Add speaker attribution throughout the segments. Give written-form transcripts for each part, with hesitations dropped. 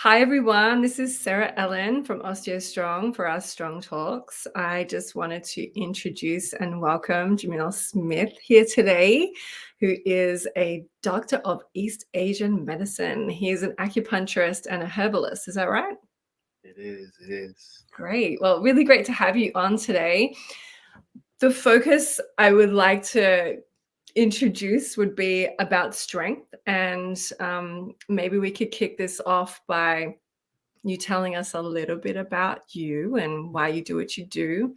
Speaker 1: Hi, everyone. This is Sarah Ellen from OsteoStrong for our Strong Talks. I just wanted to introduce and welcome Jamil Smith here today, who is a doctor of East Asian medicine. He is an acupuncturist and a herbalist. Is that right?
Speaker 2: It is. It is.
Speaker 1: Great. Well, really great to have you on today. The focus I would like to introduce would be about strength, and maybe we could kick this off by you telling us a little bit about you and why you do what you do,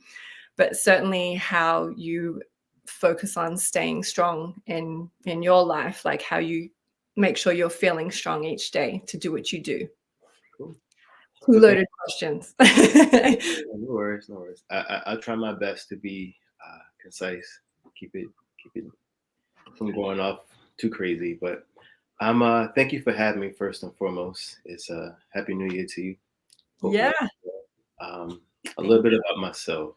Speaker 1: but certainly how you focus on staying strong in your life, like how you make sure you're feeling strong each day to do what you do.
Speaker 2: Cool.
Speaker 1: Two
Speaker 2: So thank
Speaker 1: loaded questions.
Speaker 2: you. No worries. No worries. I'll try my best to be concise. Keep it from going off too crazy. But I'm. Thank you for having me. First and foremost, it's Happy New Year to you. Hope
Speaker 1: Yeah.
Speaker 2: you're a
Speaker 1: Thank
Speaker 2: little bit about myself.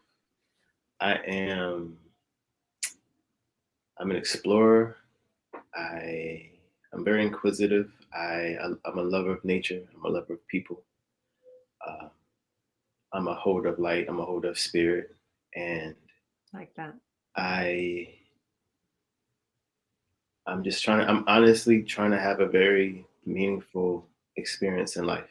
Speaker 2: I am. I'm an explorer. I. I'm very inquisitive. I'm a lover of nature. I'm a lover of people. Uh, I'm a holder of light. I'm a holder of spirit, and
Speaker 1: like that.
Speaker 2: I I'm honestly trying to have a very meaningful experience in life.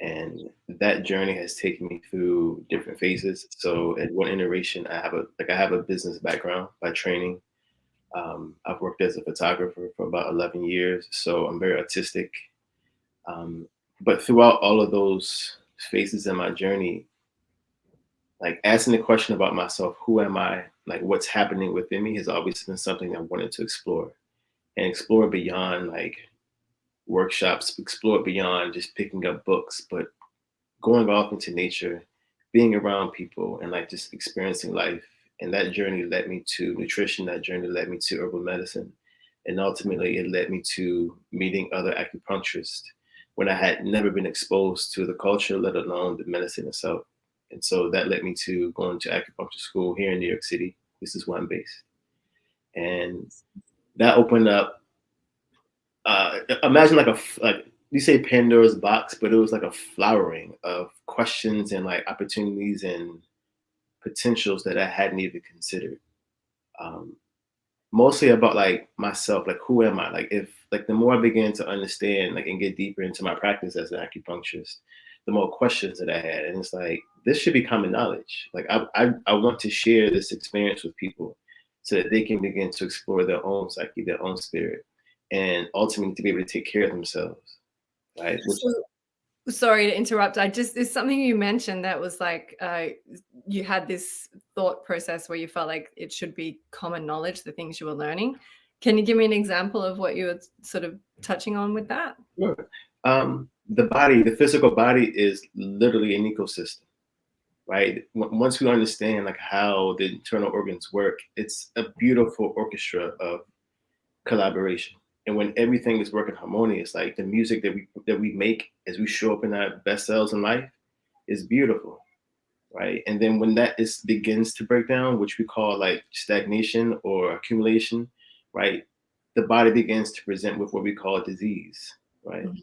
Speaker 2: And that journey has taken me through different phases. So at one iteration, I have a business background by training. I've worked as a photographer for about 11 years, so I'm very artistic. Um, but throughout all of those phases in my journey, like asking the question about myself, who am I? Like what's happening within me has always been something I wanted to explore and explore beyond like workshops, explore beyond just picking up books, but going off into nature, being around people, and like just experiencing life. And that journey led me to nutrition. That journey led me to herbal medicine. And ultimately, it led me to meeting other acupuncturists when I had never been exposed to the culture, let alone the medicine itself. And so that led me to going to acupuncture school here in New York City. This is where I'm based. And that opened up imagine like you say Pandora's box, but it was like a flowering of questions and like opportunities and potentials that I hadn't even considered. Um, Mostly about like myself, like who am I? Like if like the more I began to understand like and get deeper into my practice as an acupuncturist, the more questions that I had, and it's like this should be common knowledge. Like I want to share this experience with people so that they can begin to explore their own psyche, their own spirit, and ultimately to be able to take care of themselves, right? Which
Speaker 1: So, sorry to interrupt. I just there's something you mentioned that was like you had this thought process where you felt like it should be common knowledge, the things you were learning. Can you give me an example of what you were sort of touching on with that?
Speaker 2: sure. The body, the physical body, is literally an ecosystem, right? Once we understand like how the internal organs work, it's a beautiful orchestra of collaboration. And when everything is working harmonious, like the music that we make as we show up in our best selves in life is beautiful, right? And then when that is begins to break down, which we call like stagnation or accumulation, right? The body begins to present with what we call disease, right?
Speaker 1: Mhm.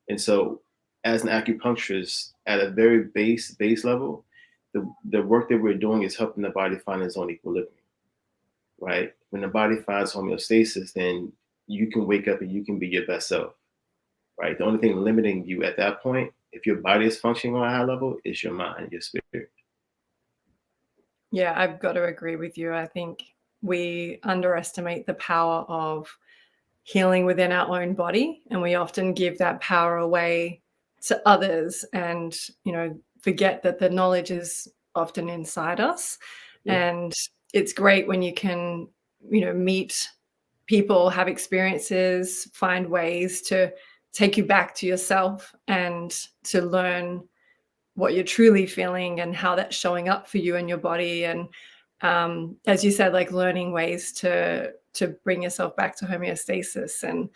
Speaker 2: And so, as an acupuncturist, at a very base level, the work that we're doing is helping the body find its own equilibrium, right? When the body finds homeostasis, then you can wake up and you can be your best self, right? The only thing limiting you at that point, if your body is functioning on a high level, is your mind, your spirit.
Speaker 1: Yeah, I've got to agree with you. I think we underestimate the power of healing within our own body, and we often give that power away to others and, forget that the knowledge is often inside us.
Speaker 2: Yeah.
Speaker 1: And it's great when you can, meet people, have experiences, find ways to take you back to yourself and to learn what you're truly feeling and how that's showing up for you and your body. And as you said, like learning ways to bring yourself back to homeostasis, and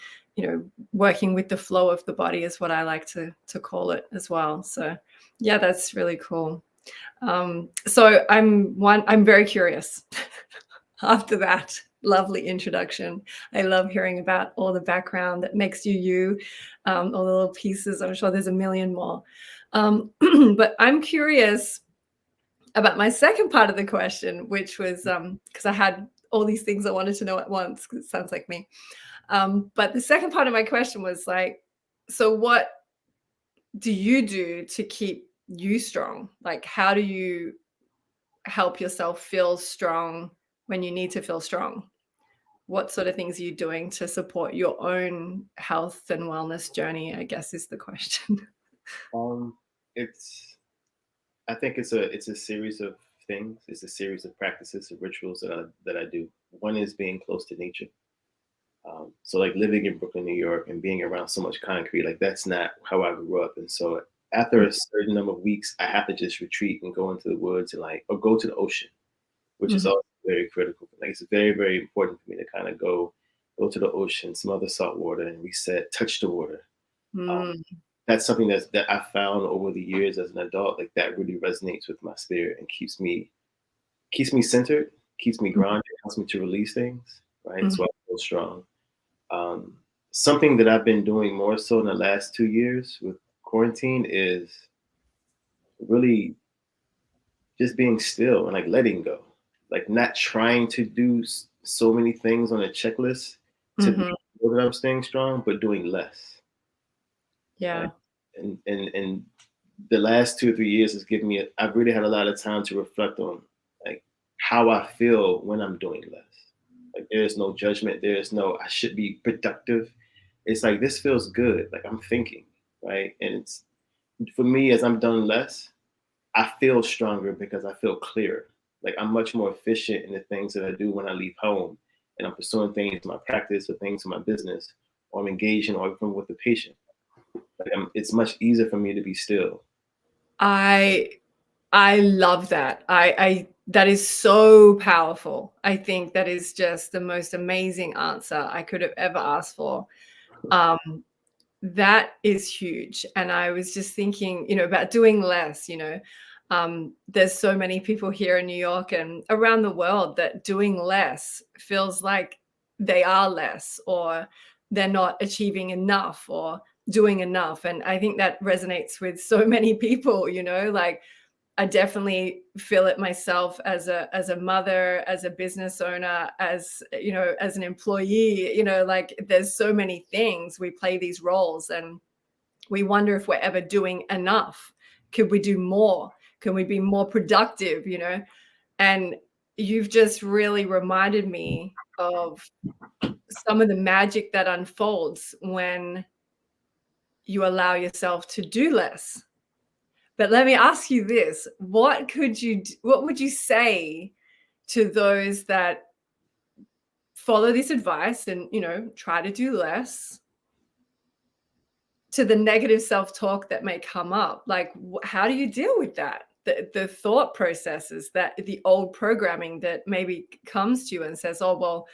Speaker 1: working with the flow of the body is what I like to call it as well. So yeah, that's really cool. So I'm very curious after that. lovely introduction. I love hearing about all the background that makes you you, all the little pieces. I'm sure there's a million more. But I'm curious about my second part of the question, which was because I had all these things I wanted to know at once, because it sounds like me. But the second part of my question was like, so what do you do to keep you strong? Like, how do you help yourself feel strong when you need to feel strong? What sort of things are you doing to support your own health and wellness journey, I guess is the question.
Speaker 2: Um, it's I think it's a series of things. It's a series of practices and rituals that I do. One is being close to nature. So like living in Brooklyn, New York, and being around so much concrete, like that's not how I grew up. And so after a certain number of weeks, I have to just retreat and go into the woods and like or go to the ocean, which is
Speaker 1: Mhm.
Speaker 2: also very critical. Like it's very, very important for me to kind of go to the ocean, smell the salt water and reset, touch the water. Um,
Speaker 1: Mm,
Speaker 2: that's something that I found over the years as an adult, like that really resonates with my spirit and keeps me centered, keeps me
Speaker 1: mhm,
Speaker 2: grounded, helps me to release things, right?
Speaker 1: mhm.
Speaker 2: So I feel strong. Um, Something that I've been doing more so in the last 2 years with quarantine is really just being still and like letting go, like not trying to do so many things on a checklist to be
Speaker 1: Mhm.
Speaker 2: sure that I'm staying strong, but doing less, right?
Speaker 1: Yeah.
Speaker 2: And the last 2 or 3 years has given me I've really had a lot of time to reflect on like how I feel when I'm doing less. Like there's no judgment, there's no I should be productive. It's like this feels good. Like I'm thinking, right? And it's for me as I'm done less, I feel stronger because I feel clearer. Like I'm much more efficient in the things that I do when I leave home and I'm pursuing things in my practice or things in my business or I'm engaging or even with the patient. Like it's much easier for me to be still.
Speaker 1: I I love that. I that is so powerful. I think that is just the most amazing answer I could have ever asked for. Um, that is huge. And I was just thinking, about doing less, there's so many people here in New York and around the world that doing less feels like they are less or they're not achieving enough or doing enough. And I think that resonates with so many people, like I definitely feel it myself as a mother, as a business owner, as an employee, like there's so many things we play these roles and we wonder if we're ever doing enough. Could we do more? Can we be more productive, And you've just really reminded me of some of the magic that unfolds when you allow yourself to do less. But let me ask you this, what would you say to those that follow this advice and, try to do less, to the negative self-talk that may come up? Like, how do you deal with that? The thought processes, that the old programming that maybe comes to you and says, "Oh, well,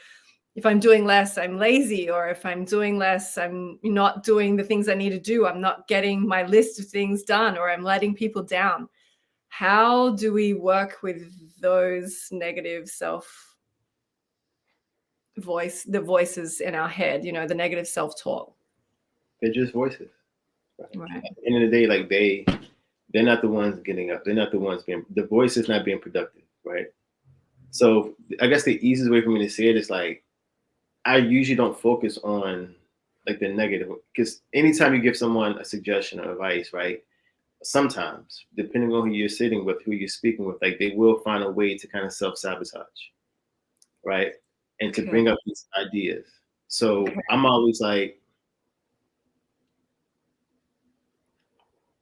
Speaker 1: if I'm doing less, I'm lazy, or if I'm doing less, I'm not doing the things I need to do. I'm not getting my list of things done, or I'm letting people down." How do we work with those negative the voices in our head, the negative self-talk?
Speaker 2: They're just voices. Right?
Speaker 1: Right.
Speaker 2: At the end of the day, like they're not the ones getting up. They're not the ones being the voice is not being productive, right? So I guess the easiest way for me to say it is like I usually don't focus on like the negative because anytime you give someone a suggestion or advice, right? Sometimes, depending on who you're sitting with, who you're speaking with, like they will find a way to kind of self-sabotage, right? And to
Speaker 1: Okay.
Speaker 2: bring up these ideas. So
Speaker 1: Okay.
Speaker 2: I'm always like,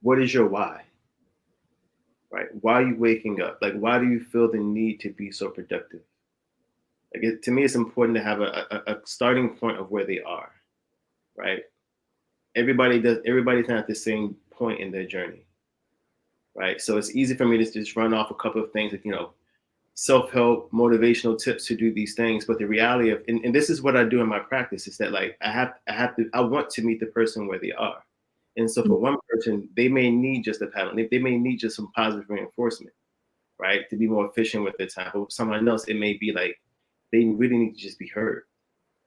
Speaker 2: what is your why? Right? Why are you waking up? Like, why do you feel the need to be so productive? Like, to me, it's important to have a starting point of where they are, right? Everybody's not at the same point in their journey, right? So it's easy for me to just run off a couple of things, like, self-help, motivational tips to do these things. But the reality of, and this is what I do in my practice, is that like, I want to meet the person where they are. And so
Speaker 1: Mm,
Speaker 2: for one person, they may need just a paddle. They may need just some positive reinforcement, right? To be more efficient with their time. But with someone else, it may be like they really need to just be heard,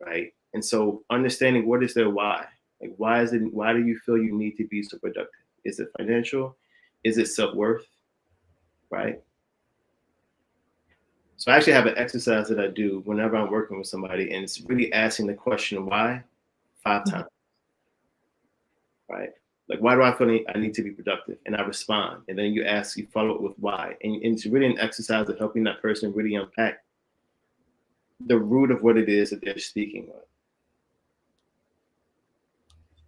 Speaker 2: right? And so understanding what is their why, like why do you feel you need to be so productive? Is it financial? Is it self-worth? Right? So I actually have an exercise that I do whenever I'm working with somebody, and it's really asking the question why 5 times, right? Like, why do I feel I need to be productive? And I respond. And then you follow up with why. And it's really an exercise of helping that person really unpack the root of what it is that they're speaking of.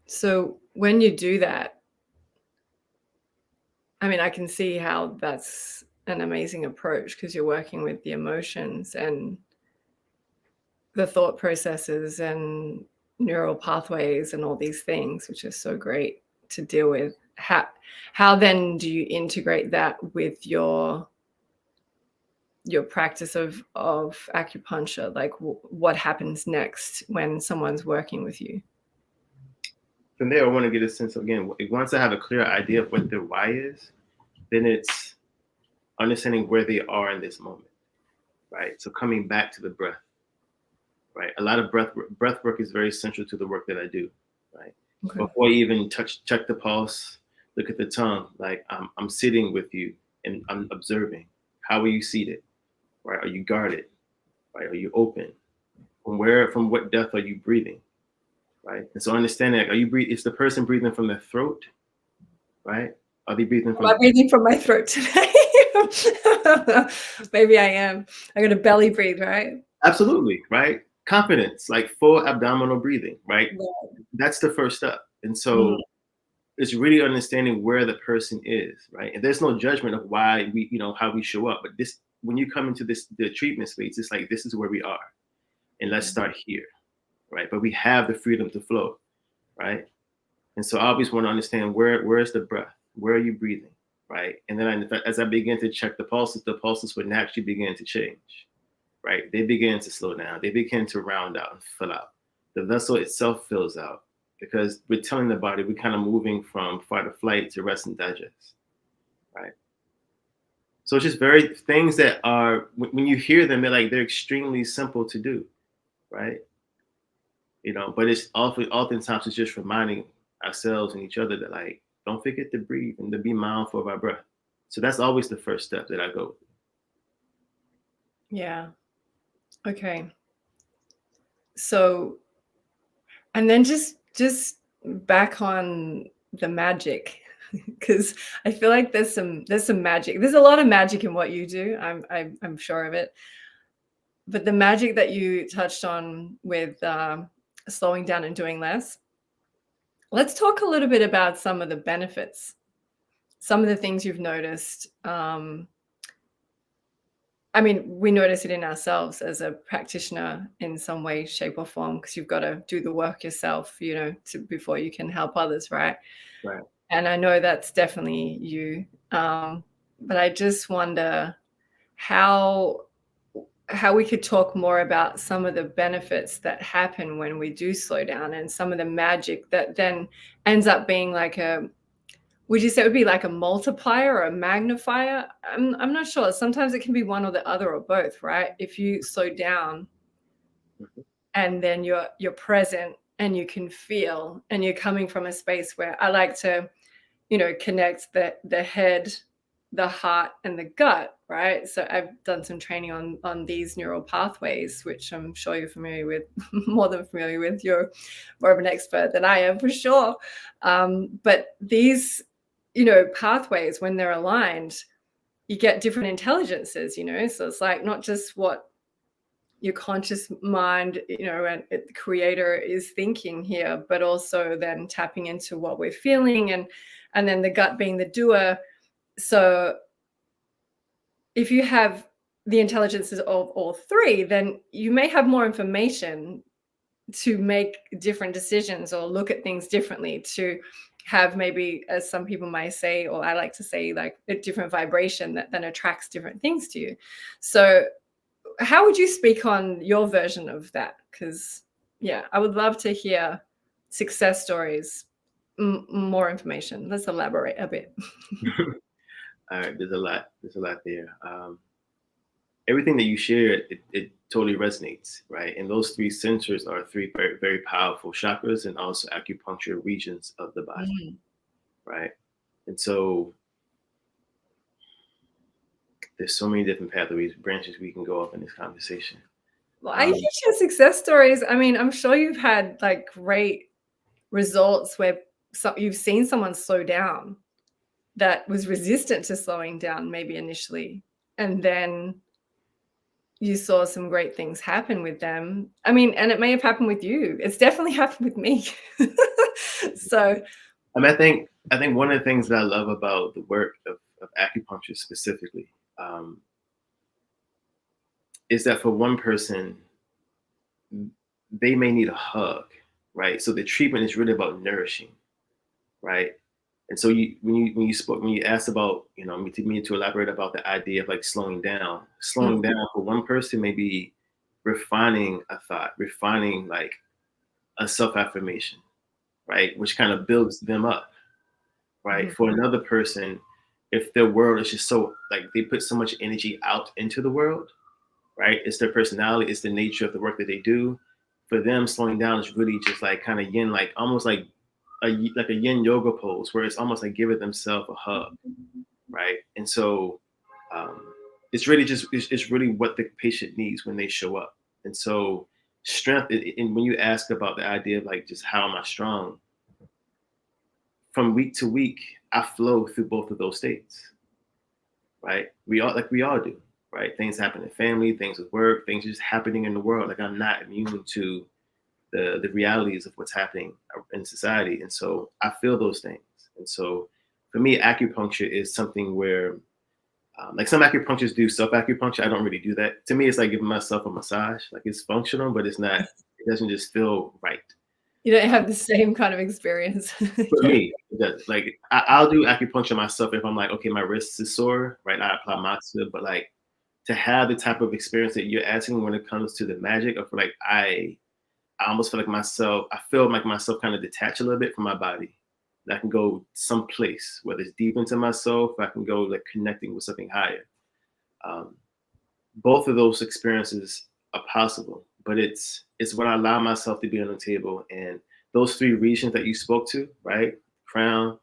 Speaker 1: So when you do that, I mean, I can see how that's an amazing approach because you're working with the emotions and the thought processes and neural pathways and all these things, which is so great to deal with. How then do you integrate that with your practice of acupuncture? Like what happens next when someone's working with you?
Speaker 2: From there, I want to get a sense of, again, once I have a clear idea of what their why is, then it's understanding where they are in this moment, right? So coming back to the breath, right? A lot of breath work is very central to the work that I do, right?
Speaker 1: Okay.
Speaker 2: Before you even check the pulse, look at the tongue, like I'm sitting with you and I'm observing. How are you seated? Right? Are you guarded? Right? Are you open? From what depth are you breathing? Right? And so understanding, like, is the person breathing from their throat? Right? Are they breathing
Speaker 1: Am I breathing from my throat today? Maybe I am. I'm gonna belly breathe, right?
Speaker 2: Absolutely, right? Confidence, like full abdominal breathing, right?
Speaker 1: Yeah.
Speaker 2: That's the first step. And
Speaker 1: Mhm.
Speaker 2: so it's really understanding where the person is, right? And there's no judgment of why how we show up. But when you come into the treatment space, it's like, this is where we are. And let's start here, right? But we have the freedom to flow, right? And so I always want to understand where's the breath? Where are you breathing, right? And then as I begin to check the pulses would naturally begin to change, right? They begin to slow down. They begin to round out and fill out. The vessel itself fills out because we're telling the body we're kind of moving from fight or flight to rest and digest, right? So it's just very things that are, when you hear them, they're extremely simple to do, right? But it's oftentimes it's just reminding ourselves and each other that, like, don't forget to breathe and to be mindful of our breath. So that's always the first step that I go.
Speaker 1: Yeah. Okay. So, and then just back on the magic, because I feel like there's some magic. There's a lot of magic in what you do. I'm sure of it. But the magic that you touched on with slowing down and doing less. Let's talk a little bit about some of the benefits, some of the things you've noticed. I mean, we notice it in ourselves as a practitioner in some way, shape, or form, because you've got to do the work yourself, before you can help others, right?
Speaker 2: Right.
Speaker 1: And I know that's definitely you. But I just wonder how how we could talk more about some of the benefits that happen when we do slow down and some of the magic that then ends up being like would you say it would be like a multiplier or a magnifier? I'm not sure. Sometimes it can be one or the other or both, right? If you slow down
Speaker 2: Mhm.
Speaker 1: and then you're present and you can feel and you're coming from a space where I like to, connect the head, the heart, and the gut, right? So I've done some training on these neural pathways, which I'm sure you're familiar with, more than familiar with. You're more of an expert than I am for sure. But these, pathways, when they're aligned, you get different intelligences, So it's like not just what your conscious mind, and the creator is thinking here, but also then tapping into what we're feeling and then the gut being the doer. So if you have the intelligences of all three, then you may have more information to make different decisions or look at things differently, to have maybe, as some people might say, or I like to say, like a different vibration that then attracts different things to you. So how would you speak on your version of that? Because, yeah, I would love to hear success stories, more information. Let's elaborate a bit.
Speaker 2: All right, there's a lot there. everything that you shared, it totally resonates, right? And those three centers are three very, very powerful chakras and also acupuncture regions of the body,
Speaker 1: Mm.
Speaker 2: right? And so there's so many different pathways, branches we can go up in this conversation.
Speaker 1: Well, I hear
Speaker 2: Um,
Speaker 1: your success stories. I mean, I'm sure you've had like great results where you've seen someone slow down that was resistant to slowing down, maybe initially, and then you saw some great things happen with them. I mean, and it may have happened with you. It's definitely happened with me. So,
Speaker 2: I think one of the things that I love about the work of acupuncture specifically um, is that for one person, they may need a hug, right? So the treatment is really about nourishing, right? And so when you asked about, me to elaborate about the idea of like slowing
Speaker 1: mm,
Speaker 2: down for one person may be refining a thought, refining like a self affirmation, right? Which kind of builds them up, right?
Speaker 1: mhm,
Speaker 2: For another person, if their world is just so like they put so much energy out into the world, right? It's their personality, it's the nature of the work that they do. For them, slowing down is really just like kind of yin, like almost like a yin yoga pose, where it's almost like giving themselves a hug, right? And so um, it's really what the patient needs when they show up. And so strength, and when you ask about the idea of like just how am I strong, from week to week, I flow through both of those states, right? We all do, right? Things happen in family, things with work, things just happening in the world. Like I'm not immune to the realities of what's happening in society, and so I feel those things. And so for me, acupuncture is something where like some acupuncturists do self acupuncture. I don't really do that. To me, it's like giving myself a massage. Like it's functional, but it's not. It doesn't just feel right.
Speaker 1: you don't have the same kind of experience.
Speaker 2: For
Speaker 1: Yeah.
Speaker 2: me, it does. Like I'll do acupuncture myself if I'm like, okay, my wrist is sore, right? I apply Moxa, but like to have the type of experience that you're asking when it comes to the magic of like I almost feel like myself, I feel like myself kind of detach a little bit from my body. And I can go someplace, whether it's deep into myself, I can go like connecting with something higher. Um, both of those experiences are possible, but it's when I allow myself to be on the table and those three regions that you spoke to, right? Crown,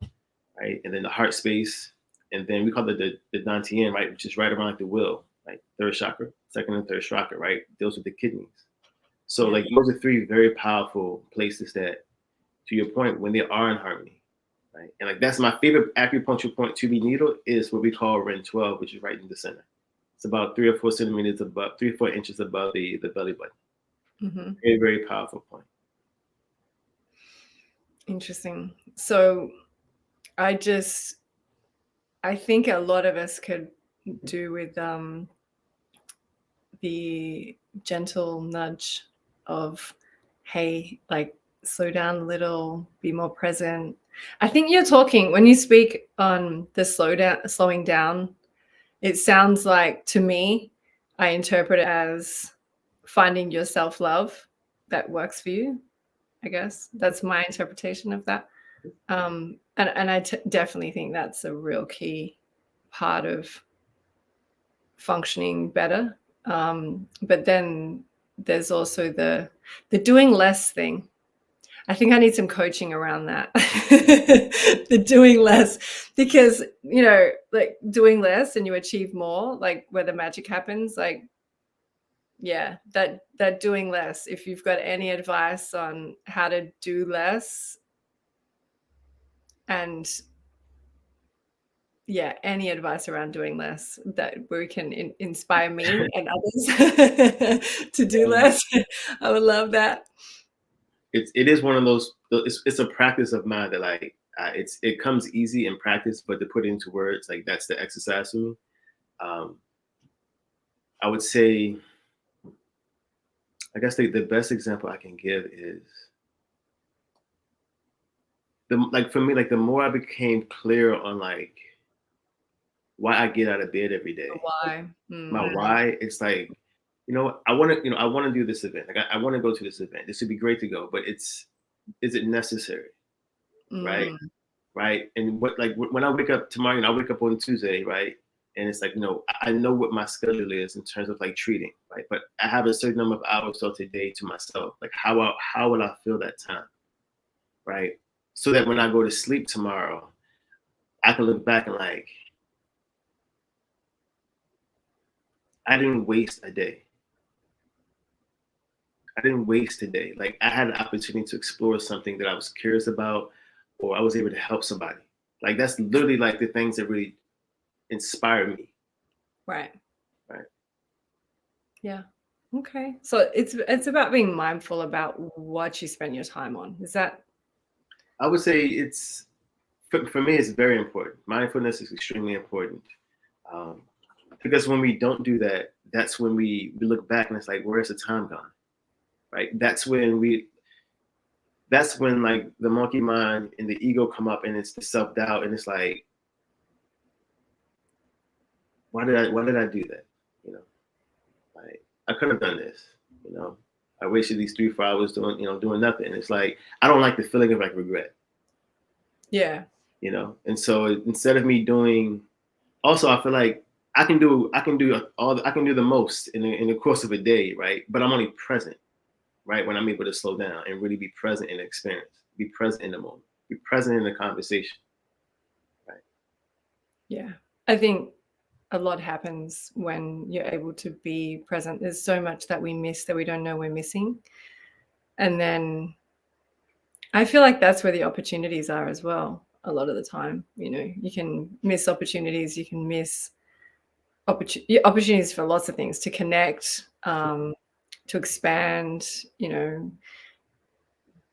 Speaker 2: right? And then the heart space, and then we call it the Dantian, right? Which is right around like the will, like third chakra, second and third chakra, right? Those are the kidneys. So
Speaker 1: Yeah.
Speaker 2: like those are three very powerful places that, to your point, when they are in harmony, right? And like that's my favorite acupuncture point to be needle is what we call Ren 12, which is right in the center. It's about 3 or 4 centimeters above, 3 or 4 inches above the belly button.
Speaker 1: Mhm.
Speaker 2: Very, very powerful point.
Speaker 1: Interesting. So I just I think a lot of us could do with the gentle nudge of, hey, like slow down a little, be more present. I think you're talking when you speak on the slowing down, it sounds like to me, I interpret it as finding your self-love that works for you, I guess. That's my interpretation of that. And definitely think that's a real key part of functioning better. But then there's also the doing less thing. I think I need some coaching around that. The doing less, because like doing less and you achieve more, like where the magic happens. Like, yeah, that doing less. If you've got any advice on how to do less, and yeah, any advice around doing less that we can inspire me and others to do
Speaker 2: Um,
Speaker 1: less. I would love that.
Speaker 2: it is one of those. It's a practice of mine that like it comes easy in practice, but to put it into words, like that's the exercise for me. Um, I would say, I guess the best example I can give is the like for me, like the more I became clear on like why I get out of bed every day,
Speaker 1: Why?
Speaker 2: my
Speaker 1: Mm,
Speaker 2: why, it's like, I want to do this event. Like I want to go to this event. This would be great to go, but is it necessary, right?
Speaker 1: mm,
Speaker 2: Right? And what like when I wake up tomorrow, I wake up on Tuesday, right? And it's like, I know what my schedule is in terms of like treating, right? But I have a certain number of hours throughout the day to myself. Like how will I feel that time, right? So that when I go to sleep tomorrow, I can look back and like, I didn't waste a day. I didn't waste a day. Like I had an opportunity to explore something that I was curious about, or I was able to help somebody. Like that's literally like the things that really inspire me.
Speaker 1: Right.
Speaker 2: Right.
Speaker 1: Yeah. Okay. So it's about being mindful about what you spend your time on. Is that
Speaker 2: I would say it's for me, it's very important. Mindfulness is extremely important. Um, because when we don't do that, that's when we look back and it's like, where's the time gone? Right. That's when like the monkey mind and the ego come up and it's the self doubt and it's like, why did I do that? You know, like I could have done this, you know. I wasted these 3 4 hours doing nothing. It's like I don't like the feeling of like regret,
Speaker 1: yeah.
Speaker 2: And so instead of me doing, also I feel like I can do the most in the course of a day, right? But I'm only present, right, when I'm able to slow down and really be present in the experience, be present in the moment, be present in the conversation, right?
Speaker 1: Yeah. I think a lot happens when you're able to be present. There's so much that we miss that we don't know we're missing. And then I feel like that's where the opportunities are as well. A lot of the time, you can miss opportunities, you can miss opportunities for lots of things to connect, to expand,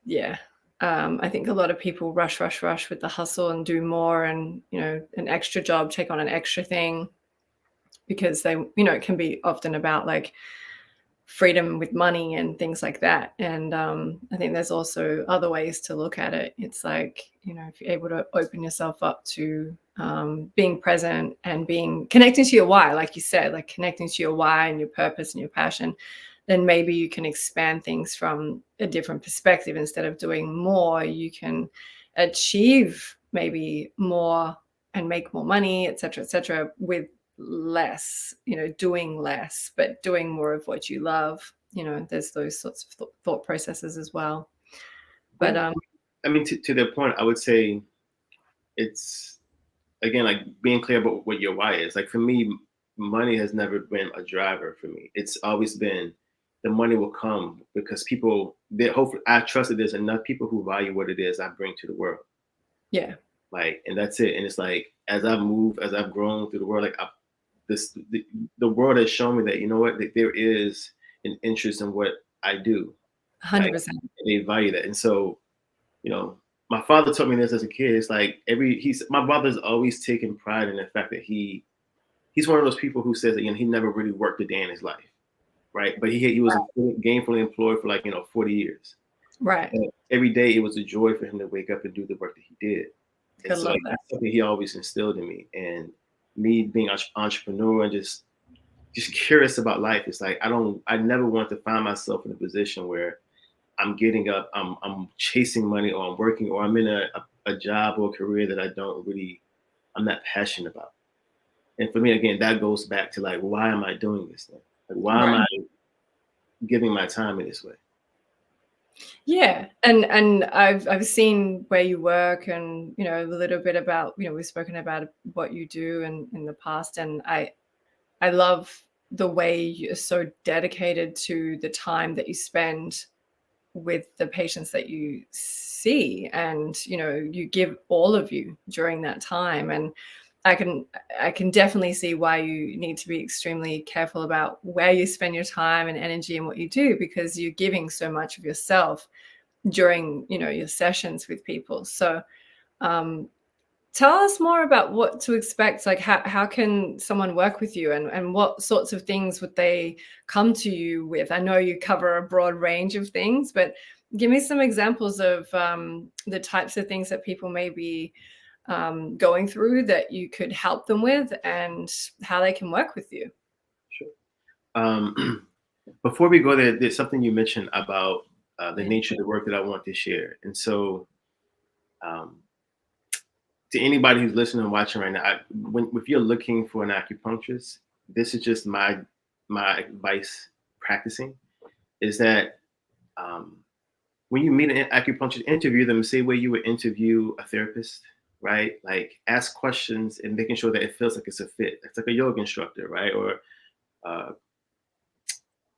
Speaker 1: yeah. I think a lot of people rush, rush, rush with the hustle and do more and, an extra job, take on an extra thing because it can be often about like freedom with money and things like that. And I think there's also other ways to look at it. It's like, if you're able to open yourself up to being present and being connecting to your why, like you said, like connecting to your why and your purpose and your passion, then maybe you can expand things from a different perspective. Instead of doing more, you can achieve maybe more and make more money, et cetera, with less, doing less, but doing more of what you love. There's those sorts of thought processes as well. But
Speaker 2: Yeah. I mean, to their point, I would say it's again like being clear about what your why is. Like for me, money has never been a driver for me. It's always been the money will come because people that hopefully I trust that there's enough people who value what it is I bring to the world.
Speaker 1: yeah,
Speaker 2: Like, and that's it. And it's like as I've moved, as I've grown through the world, like this the world has shown me that that there is an interest in what I do. Like
Speaker 1: 100%.
Speaker 2: they value that. And so, you know, my father taught me this as a kid. It's like my brother's always taken pride in the fact that he's one of those people who says that he never really worked a day in his life, right? But he was gainfully employed for like 40 years.
Speaker 1: Right.
Speaker 2: And every day it was a joy for him to wake up and do the work that he did. And
Speaker 1: Could
Speaker 2: so
Speaker 1: love
Speaker 2: like
Speaker 1: that.
Speaker 2: that's something he always instilled in me. And me being an entrepreneur and just curious about life. It's like I never want to find myself in a position where I'm getting up, I'm chasing money, or I'm working, or I'm in a job or a career that I'm not passionate about. And for me, again, that goes back to like, why am I doing this thing? Like, why am
Speaker 1: Right.
Speaker 2: I giving my time in this way?
Speaker 1: Yeah, and I've seen where you work, and a little bit about, we've spoken about what you do in the past, and I love the way you're so dedicated to the time that you spend with the patients that you see, and you give all of you during that time. And I can definitely see why you need to be extremely careful about where you spend your time and energy and what you do, because you're giving so much of yourself during your sessions with people. So um tell us more about what to expect. Like, how can someone work with you, and what sorts of things would they come to you with? I know you cover a broad range of things, but give me some examples of the types of things that people may be going through that you could help them with, and how they can work with you.
Speaker 2: Sure. Before we go there, there's something you mentioned about the
Speaker 1: Yeah.
Speaker 2: nature of the work that I want to share. And so um, to anybody who's listening and watching right now, if you're looking for an acupuncturist, this is just my advice practicing is that um, when you meet an acupuncturist, interview them the same way you would interview a therapist, right? Like ask questions and making sure that it feels like it's a fit. It's like a yoga instructor, right? Or uh,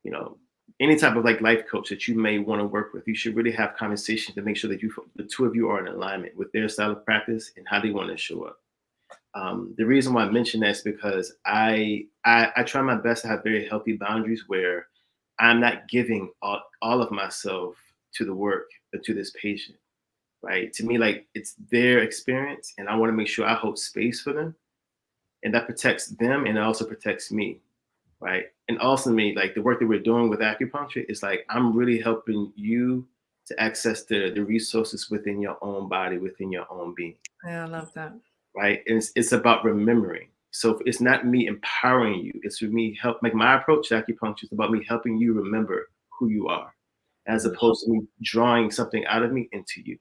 Speaker 2: you know, any type of like life coach that you may want to work with. You should really have conversations to make sure that the two of you are in alignment with their style of practice and how they want to show up. The reason why I mention that is because I try my best to have very healthy boundaries where I'm not giving all of myself to the work or to this patient, right? To me, like it's their experience, and I want to make sure I hold space for them, and that protects them, and it also protects me, right? And ultimately, like the work that we're doing with acupuncture is like I'm really helping you to access the resources within your own body, within your own being,
Speaker 1: Yeah, I love that.
Speaker 2: right? And it's about remembering. So it's not me empowering you. It's for me help. Like my approach to acupuncture is about me helping you remember who you are, as opposed to me drawing something out of me into you.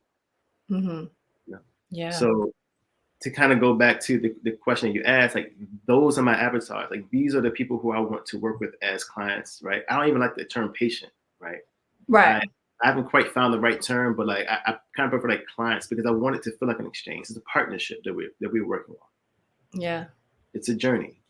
Speaker 1: Mm-hmm.
Speaker 2: You know?
Speaker 1: Yeah.
Speaker 2: So to kind of go back to the question you asked, like those are my avatars. Like these are the people who I want to work with as clients, right? I don't even like the term patient, right? I,
Speaker 1: Right.
Speaker 2: I haven't quite found the right term, but like I kind of prefer like clients because I want it to feel like an exchange. It's a partnership that we're working on.
Speaker 1: Yeah.
Speaker 2: It's a journey.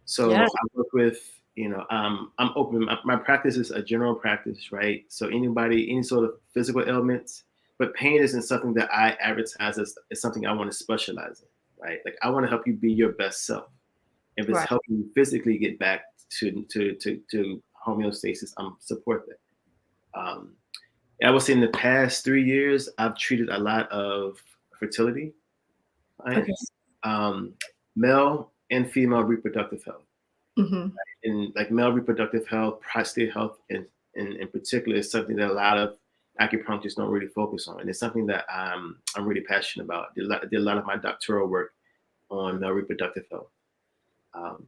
Speaker 2: So
Speaker 1: Yeah.
Speaker 2: I work with, I'm open. My practice is a general practice, right? So anybody, any sort of physical ailments, but pain isn't something that I advertise as something I want to specialize in, right? Like I want to help you be your best self. If it's
Speaker 1: Right.
Speaker 2: helping you physically get back to homeostasis, I'm support that. I would say in the past 3 years, I've treated a lot of fertility
Speaker 1: Okay.
Speaker 2: clients, male and female reproductive health.
Speaker 1: Mm-hmm.
Speaker 2: And like male reproductive health, prostate health, in particular, is something that a lot of acupuncturists don't really focus on. And it's something that I'm really passionate about. I did a lot of my doctoral work on male reproductive health. Um,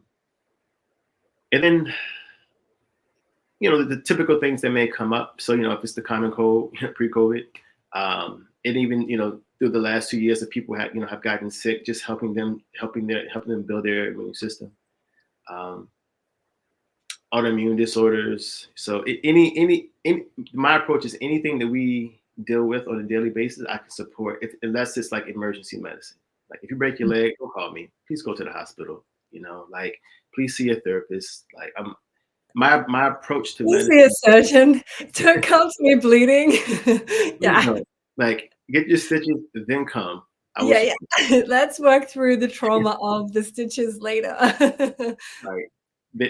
Speaker 2: and then, the typical things that may come up. So, if it's the common cold, pre-COVID, and even, through the last 2 years that people have gotten sick, just helping them build their immune system. Um, Autoimmune disorders. So any my approach is anything that we deal with on a daily basis, I can support unless it's like emergency medicine. Like if you break your leg, don't call me. Please go to the hospital. Like please see a therapist. Like my approach to
Speaker 1: Please be a
Speaker 2: medicine.
Speaker 1: surgeon. Don't come to me bleeding.
Speaker 2: Please
Speaker 1: Yeah.
Speaker 2: don't. Like get your stitches, then come. I will
Speaker 1: Yeah,
Speaker 2: support.
Speaker 1: yeah. Let's work through the trauma of the stitches later.
Speaker 2: Like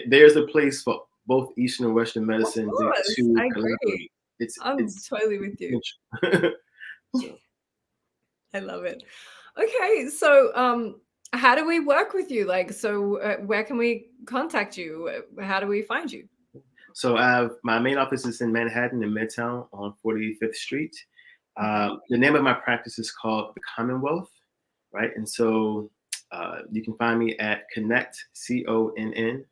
Speaker 2: there's a place for both Eastern and Western
Speaker 1: Of
Speaker 2: medicine to,
Speaker 1: course,
Speaker 2: to
Speaker 1: I agree.
Speaker 2: collaborate. It's
Speaker 1: I'm
Speaker 2: it's
Speaker 1: totally with you.
Speaker 2: essential. So.
Speaker 1: I love it. Okay, so how do we work with you? Like, so where can we contact you? How do we find you?
Speaker 2: So my main office is in Manhattan in Midtown on 45th Street.
Speaker 1: Okay.
Speaker 2: The name of my practice is called the Commonwealth, right? And so you can find me at Connect CONNECT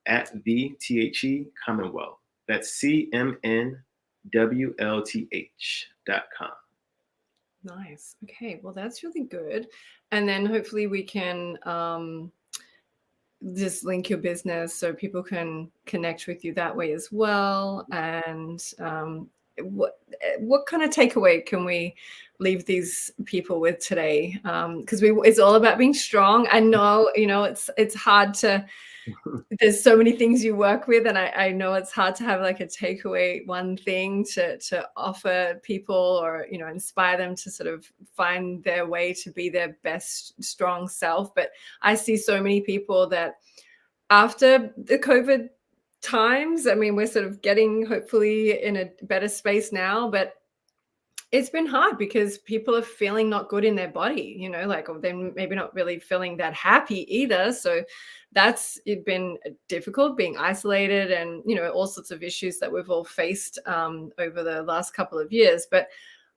Speaker 2: at the THE Commonwealth. That's CMNWLTH.com.
Speaker 1: Nice. Okay, well, that's really good. And then hopefully we can just link your business so people can connect with you that way as well. And what kind of takeaway can we leave these people with today? Because it's all about being strong. I know, it's hard to. There's so many things you work with, and I know it's hard to have like a takeaway one thing to offer people, or inspire them to sort of find their way to be their best strong self. But I see so many people that after the COVID times, I mean, we're sort of getting hopefully in a better space now, but it's been hard because people are feeling not good in their body, like, or they're maybe not really feeling that happy either. So that's it been difficult being isolated, and all sorts of issues that we've all faced over the last couple of years. But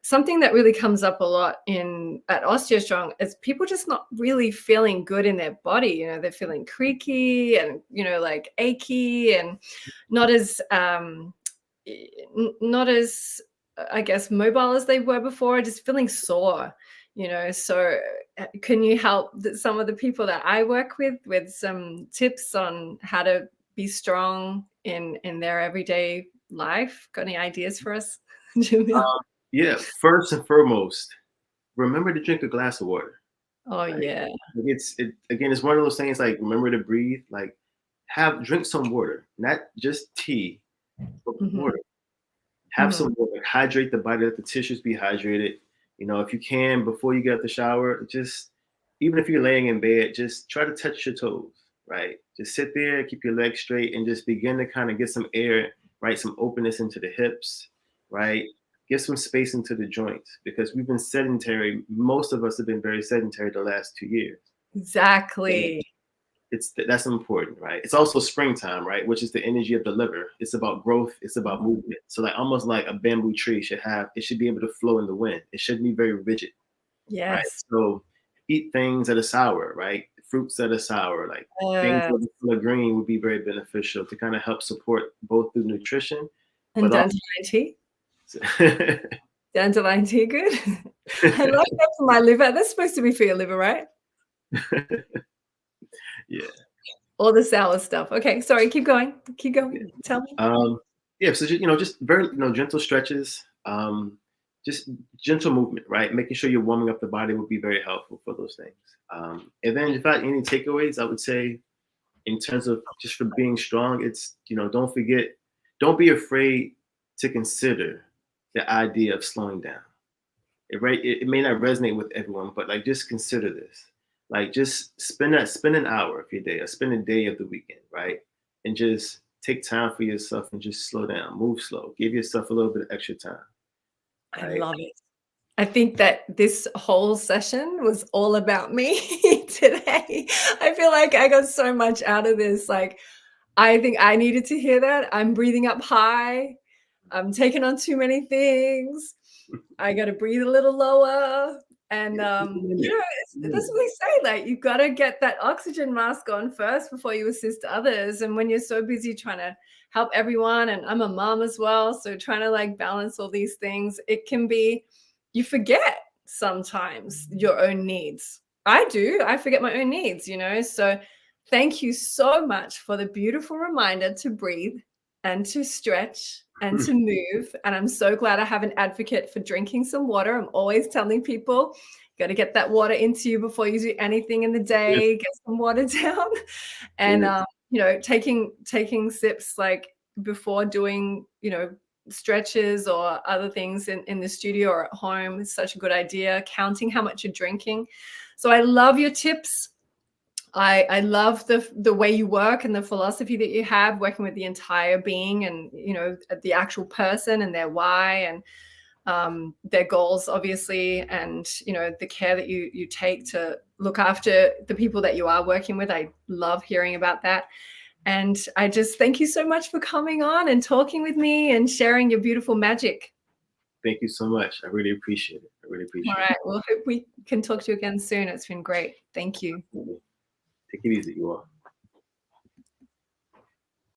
Speaker 1: something that really comes up a lot in at OsteoStrong is people just not really feeling good in their body. They're feeling creaky and like achy, and not as not as I guess mobile as they were before, just feeling sore, So can you help some of the people that I work with some tips on how to be strong in their everyday life? Got any ideas for us, Julia?
Speaker 2: Yeah, first and foremost, remember to drink a glass of water.
Speaker 1: Oh
Speaker 2: Right?
Speaker 1: yeah.
Speaker 2: It's one of those things like remember to breathe, like drink some water, not just tea, but
Speaker 1: Hmm.
Speaker 2: water. Have
Speaker 1: Hmm.
Speaker 2: some water, hydrate the body, let the tissues be hydrated. If you can, before you get out the shower, just even if you're laying in bed, just try to touch your toes, right? Just sit there, keep your legs straight, and just begin to kind of get some air, right? Some openness into the hips, right? Get some space into the joints because we've been sedentary. Most of us have been very sedentary the last 2 years.
Speaker 1: Exactly.
Speaker 2: That's important, right? It's also springtime, right? Which is the energy of the liver. It's about growth. It's about movement. So like almost like a bamboo tree should be able to flow in the wind. It shouldn't be very rigid, right?
Speaker 1: Yes.
Speaker 2: So eat things that are sour, right? Fruits that are sour, like things
Speaker 1: Uh,
Speaker 2: that are green would be very beneficial to kind of help support both the nutrition,
Speaker 1: and
Speaker 2: but also
Speaker 1: dandelion tea. Dandelion tea, good. I like that for my liver. That's supposed to be for your liver, right?
Speaker 2: yeah.
Speaker 1: All the sour stuff. Okay, sorry, keep going. Keep
Speaker 2: Yeah.
Speaker 1: going. Tell me.
Speaker 2: Yeah, so just very gentle stretches, just gentle movement, right? Making sure you're warming up the body would be very helpful for those things. And then, if I had any takeaways, I would say in terms of just for being strong, it's don't be afraid to consider the idea of slowing down. It may not resonate with everyone, but like just consider this. Like just spend an hour of your day, or spend a day of the weekend, right? And just take time for yourself and just slow down, move slow, give yourself a little bit of extra time,
Speaker 1: I
Speaker 2: right?
Speaker 1: love it. I think that this whole session was all about me today. I feel like I got so much out of this. Like, I think I needed to hear that. I'm breathing up high. I'm taking on too many things. I got to breathe a little lower. And,
Speaker 2: Yeah, keep it in there.
Speaker 1: that's what they say. Like, you got to get that oxygen mask on first before you assist others. And when you're so busy trying to help everyone, and I'm a mom as well, so trying to like balance all these things, it can be, you forget sometimes your own needs. I do. I forget my own needs. So thank you so much for the beautiful reminder to breathe and to stretch and to move. And I'm so glad I have an advocate for drinking some water. I'm always telling people, got to get that water into you before you do anything in the
Speaker 2: Yes,
Speaker 1: day, get some water down. And,
Speaker 2: yes.
Speaker 1: taking sips like before doing, stretches or other things in the studio or at home is such a good idea. Counting how much you're drinking. So I love your tips. I love the way you work and the philosophy that you have, working with the entire being and the actual person and their why and their goals, obviously, and the care that you take to look after the people that you are working with. I love hearing about that. And I just thank you so much for coming on and talking with me and sharing your beautiful magic.
Speaker 2: Thank you so much. I really appreciate it. I really
Speaker 1: All
Speaker 2: appreciate
Speaker 1: right. Well, hope we can talk to you again soon. It's been great. Thank you.
Speaker 2: it. Take it easy, you all.